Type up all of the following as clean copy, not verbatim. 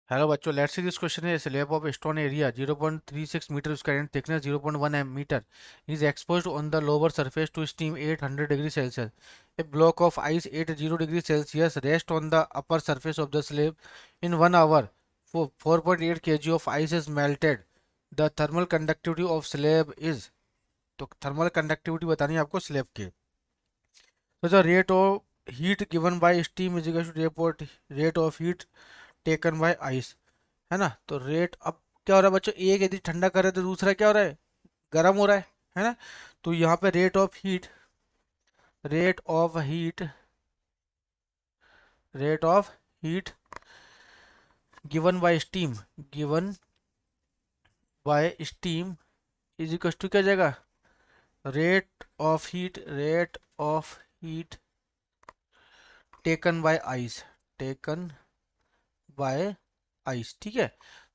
Hello बच्चों, let's see this question है slab of stone area 0.36 metre उसका and thickness 0.1 metre is exposed on the lower surface to steam 800 degree Celsius. A block of ice 80 degree Celsius rest on the upper surface of the slab in 1 hour. 4.8 kg of ice is melted. The thermal conductivity of slab is. तो thermal conductivity बतानी है आपको slab की. तो the rate of heat given by steam is equal to rate of heat taken by ice. है ना. तो rate अब क्या हो रहा है बच्चों, एक यदि ठंडा कर रहे हैं तो दूसरा क्या हो रहा है, गर्म हो रहा है ना. तो यहाँ पे rate of heat rate of heat given by steam is equal to क्या हो जाएगा, rate of heat taken by ice. ठीक है.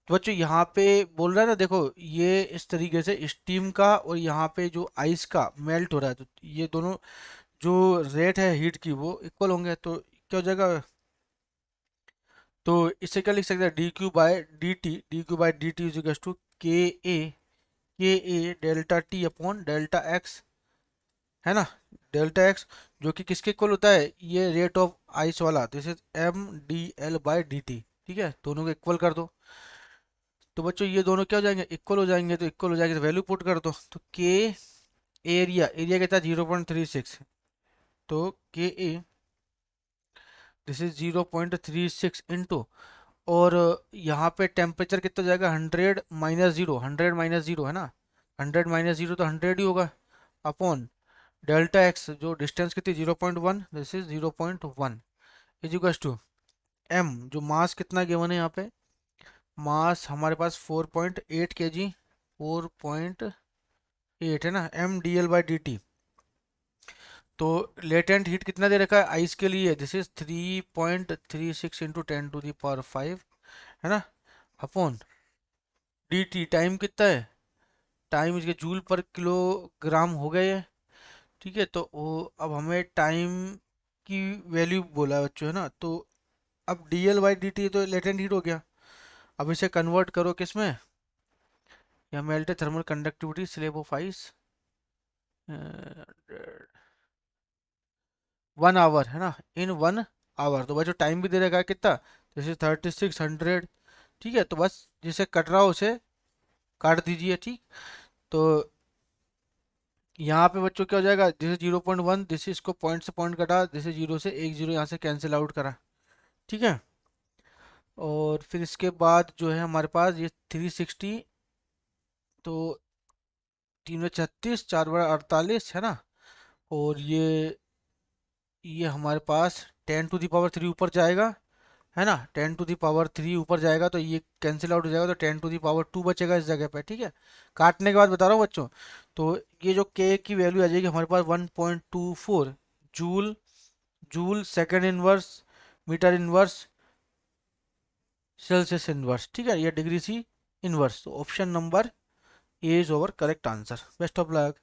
तो बच्चों यहाँ पे बोल रहा है ना, देखो ये इस तरीके से स्टीम का और यहाँ पे जो आइस का मेल्ट हो रहा है, तो ये दोनों जो रेट है हीट की वो इक्वल होंगे. तो क्या हो जाएगा, तो इससे क्या लिख सकते हैं, D Q by D T is equal to K A delta T upon delta X. है ना. डेल्टा एक्स जो कि किसके इक्वल होता है, ये रेट ऑफ आइस वाला, दिस इज M dL/dt. ठीक है, दोनों को इक्वल कर दो. तो बच्चों ये दोनों क्या हो जाएंगे, इक्वल हो जाएंगे. तो इक्वल हो जाएंगे तो वैल्यू पुट कर दो. तो के एरिया कितना 0.36. तो के ए दिस इज 0.36 इंटू, और यहाँ पे टेम्परेचर कितना जाएगा, 100 - 0 है ना. 100 - 0 तो 100 ही होगा, अपॉन डेल्टा एक्स जो डिस्टेंस कितनी 0.1, this is 0.1 is equal to M जो मास कितना गिवन है यहाँ पे, मास हमारे पास 4.8 kg, 4.8 है ना, M dL/dt. तो लेटेंट हीट कितना दे रखा है आइस के लिए, दिस इज 3.36 इंटू 10⁵ है ना, अपॉन डी टी. टाइम कितना है, टाइम इसके जूल पर किलोग्राम हो गए है. ठीक है. तो वो अब हमें टाइम की वैल्यू बोला है बच्चों, है ना. तो अब DL/dt तो लेटेंट हीट हो गया. अब इसे कन्वर्ट करो किस में, या melted thermal conductivity slab of ice 1 hour, है ना, इन 1 आवर. तो बच्चों टाइम भी दे रखा है कितना, जैसे 3600. ठीक है. तो बस जिसे कट रहा हो उसे काट दीजिए. ठीक. तो यहाँ पे बच्चों क्या हो जाएगा, जैसे 0.1, जैसे इसको पॉइंट से पॉइंट कटा, जैसे जीरो से एक जीरो यहाँ से कैंसिल आउट करा. ठीक है. और फिर इसके बाद जो है हमारे पास ये 360, तो 3 में 36, 4 बड़ा 48, है ना. और ये हमारे पास 10⁻³ ऊपर जाएगा, है ना. 10⁻³ ऊपर जाएगा तो ये कैंसिल आउट हो जाएगा, तो 10⁻² बचेगा इस जगह पे. ठीक है. काटने के बाद बता रहा हूँ बच्चों. तो ये जो के की वैल्यू आ जाएगी हमारे पास 1.24 joule joule second inverse metre inverse Celsius inverse. ठीक है. ये डिग्री सी इनवर्स. तो option number A is over correct answer. Best of luck.